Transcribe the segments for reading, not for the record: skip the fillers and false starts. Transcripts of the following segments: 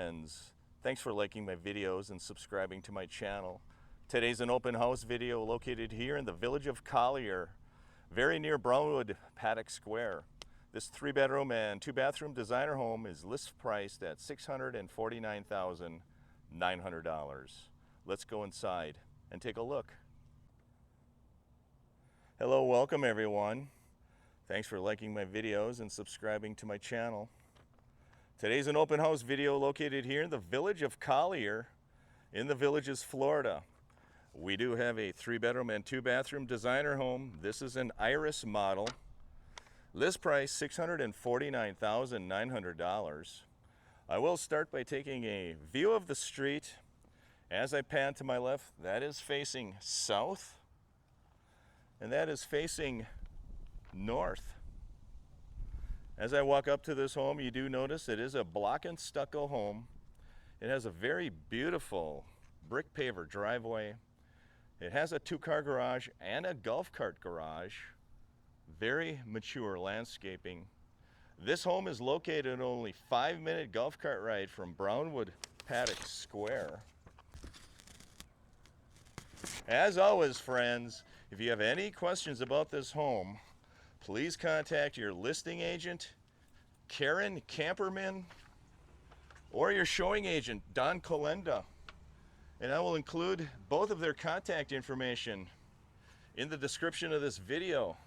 friends. Thanks for liking my videos and subscribing to my channel. Today's an open house video located here in the village of Collier, very near Brownwood, Paddock Square. This 3-bedroom and 2-bathroom designer home is list priced at $649,900. Let's go inside and take a look. Hello, welcome everyone. Thanks for liking my videos and subscribing to my channel. Today's an open house video located here in the village of Collier in the Villages, Florida. We do have a 3-bedroom and 2-bathroom designer home. This is an Iris model. List price $649,900. I will start by taking a view of the street. As I pan to my left, that is facing south, and that is facing north. As I walk up to this home, you do notice it is a block and stucco home. It has a very beautiful brick paver driveway. It has a 2-car garage and a golf cart garage. Very mature landscaping. This home is located only a 5-minute golf cart ride from Brownwood, Paddock Square. As always, friends, if you have any questions about this home, please contact your listing agent, Karen Kamperman, or your showing agent, Don Kolenda. And I will include both of their contact information in the description of this video.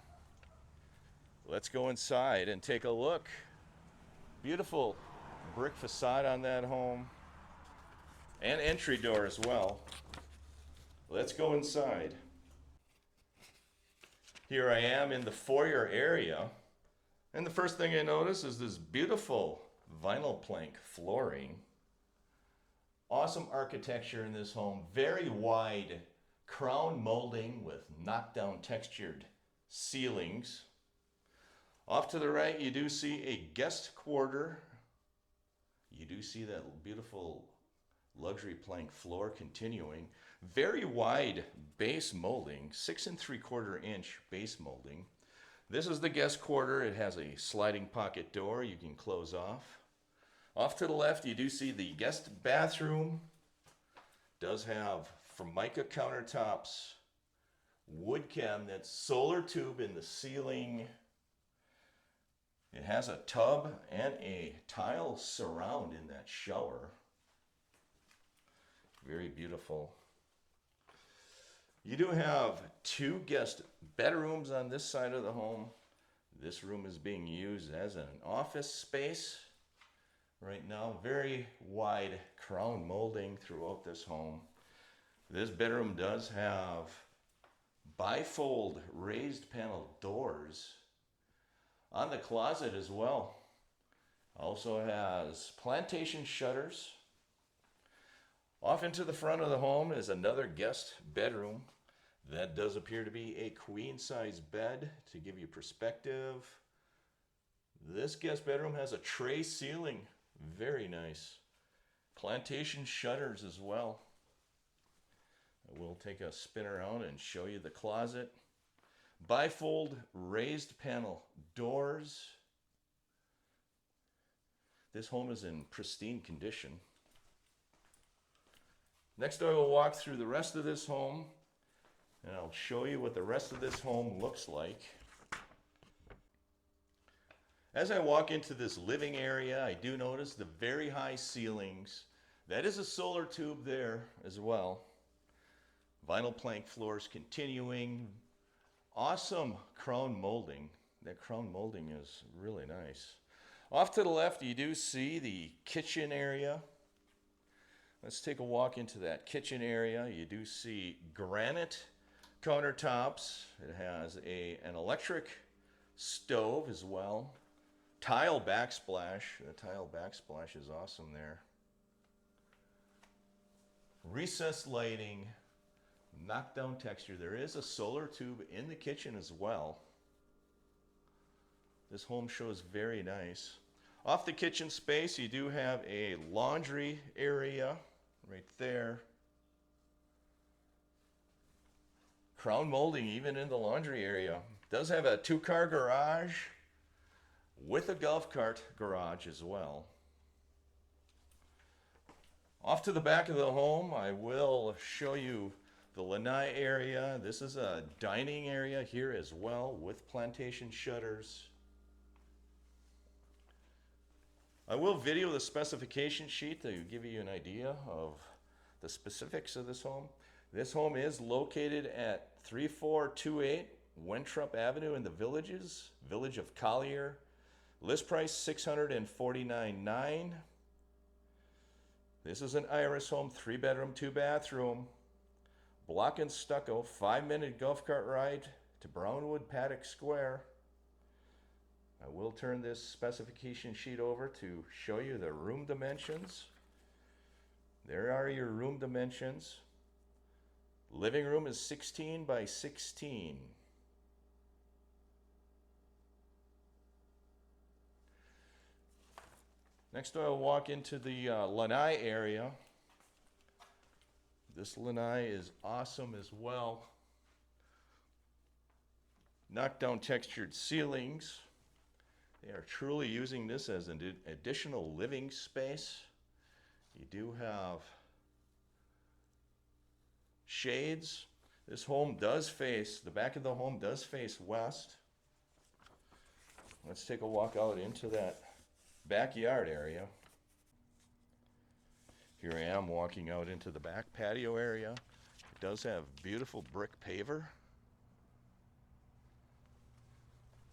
Let's go inside and take a look. Beautiful brick facade on that home and entry door as well. Let's go inside. Here I am in the foyer area, and the first thing I notice is this beautiful vinyl plank flooring. Awesome architecture in this home. Very wide crown molding with knockdown textured ceilings. Off to the right, you do see a guest quarter. You do see that beautiful luxury plank floor continuing. Very wide base molding, 6 3/4 inch base molding. This is the guest quarter. It has a sliding pocket door you can close off. Off to the left, you do see the guest bathroom. Does have Formica countertops, wood cabinet, solar tube in the ceiling. It has a tub and a tile surround in that shower. Very beautiful. You do have 2 guest bedrooms on this side of the home. This room is being used as an office space right now. Very wide crown molding throughout this home. This bedroom does have bifold raised panel doors on the closet as well. Also has plantation shutters. Off into the front of the home is another guest bedroom. That does appear to be a queen-size bed to give you perspective. This guest bedroom has a tray ceiling. Very nice. Plantation shutters as well. We'll take a spin around and show you the closet. Bifold raised panel doors. This home is in pristine condition. Next, I will walk through the rest of this home, and I'll show you what the rest of this home looks like. As I walk into this living area, I do notice the very high ceilings. That is a solar tube there as well. Vinyl plank floors continuing. Awesome crown molding. That crown molding is really nice. Off to the left, you do see the kitchen area. Let's take a walk into that kitchen area. You do see granite countertops. It has an electric stove as well. Tile backsplash. The tile backsplash is awesome there. Recessed lighting, knockdown texture. There is a solar tube in the kitchen as well. This home shows very nice. Off the kitchen space, you do have a laundry area right there. Crown molding even in the laundry area. Does have a 2-car garage with a golf cart garage as well. Off to the back of the home, I will show you the lanai area. This is a dining area here as well with plantation shutters. I will video the specification sheet to give you an idea of the specifics of this home. This home is located at 3428 Wentrop Avenue in the Village of Collier. List price $649,900. This is an Iris home, 3-bedroom, 2-bathroom, block and stucco, 5-minute golf cart ride to Brownwood Paddock Square. I will turn this specification sheet over to show you the room dimensions. There are your room dimensions. Living room is 16 by 16. Next, I'll walk into the lanai area. This lanai is awesome as well. Knockdown textured ceilings. They are truly using this as an additional living space. You do have shades. This home does face, the back of the home does face west. Let's take a walk out into that backyard area. Here I am walking out into the back patio area. It does have beautiful brick paver.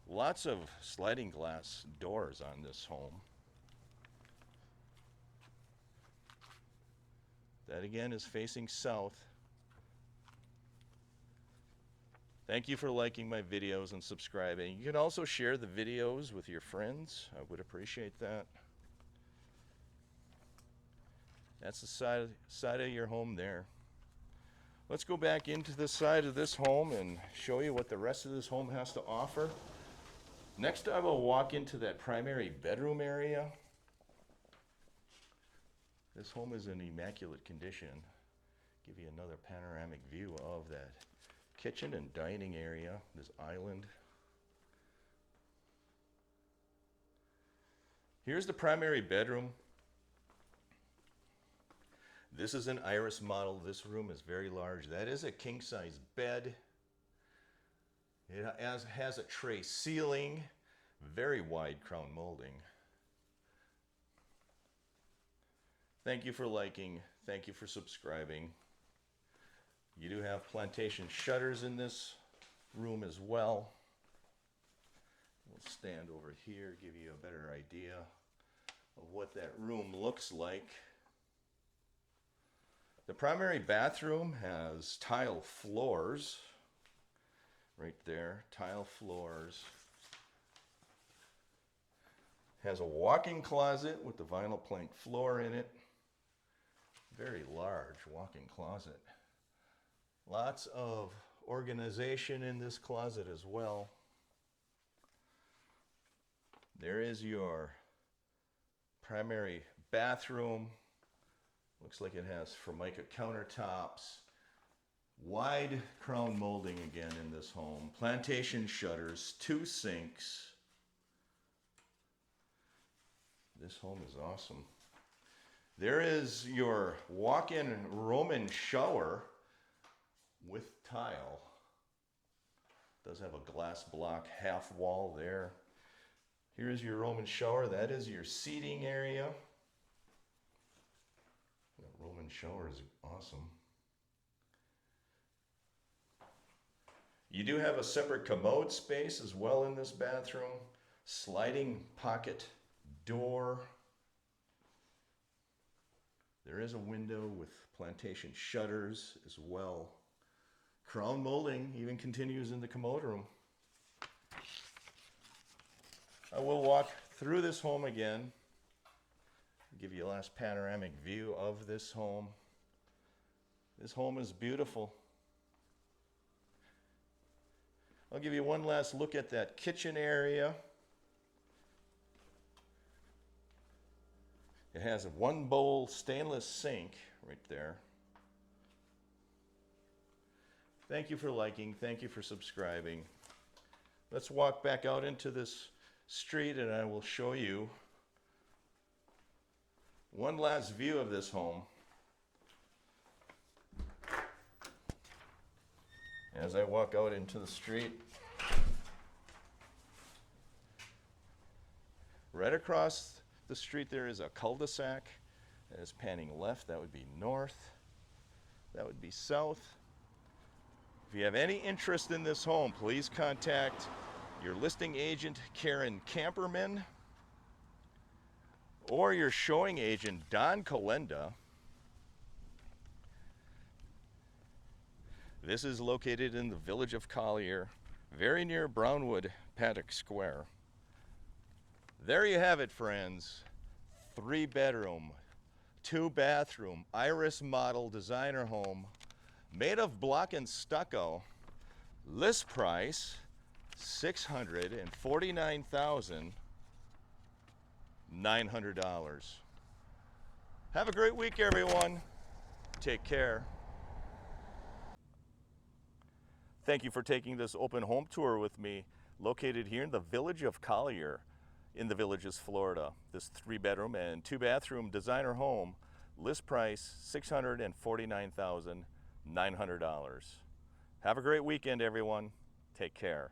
Lots of sliding glass doors on this home. That again is facing south. Thank you for liking my videos and subscribing. You can also share the videos with your friends. I would appreciate that. That's the side of your home there. Let's go back into the side of this home and show you what the rest of this home has to offer. Next, I will walk into that primary bedroom area. This home is in immaculate condition. Give you another panoramic view of that kitchen and dining area, this island. Here's the primary bedroom. This is an Iris model. This room is very large. That is a king-size bed. It has a tray ceiling, very wide crown molding. Thank you for liking. Thank you for subscribing. You do have plantation shutters in this room as well. We'll stand over here, give you a better idea of what that room looks like. The primary bathroom has tile floors. Right there, tile floors. Has a walk-in closet with the vinyl plank floor in it. Very large walk-in closet. Lots of organization in this closet as well. There is your primary bathroom. Looks like it has Formica countertops. Wide crown molding again in this home. Plantation shutters, 2 sinks. This home is awesome. There is your walk-in Roman shower with tile. Does have a glass block half wall there. Here is your Roman shower. That is your seating area. That Roman shower is awesome. You do have a separate commode space as well in this bathroom. Sliding pocket door. There is a window with plantation shutters as well. Crown molding even continues in the commode room. I will walk through this home again. Give you a last panoramic view of this home. This home is beautiful. I'll give you one last look at that kitchen area. It has a 1-bowl stainless sink right there. Thank you for liking. Thank you for subscribing. Let's walk back out into this street and I will show you one last view of this home. As I walk out into the street, right across the street there is a cul-de-sac that is panning left. That would be north. That would be south. If you have any interest in this home, please contact your listing agent, Karen Kamperman, or your showing agent, Don Kolenda. This is located in the village of Collier, very near Brownwood Paddock Square. There you have it, friends. 3-bedroom, 2-bathroom, Iris model designer home, made of block and stucco. List price, $649,900. Have a great week, everyone. Take care. Thank you for taking this open home tour with me, located here in the village of Collier in the Villages, Florida. This 3-bedroom and 2-bathroom designer home, list price $649,900. Have a great weekend, everyone. Take care.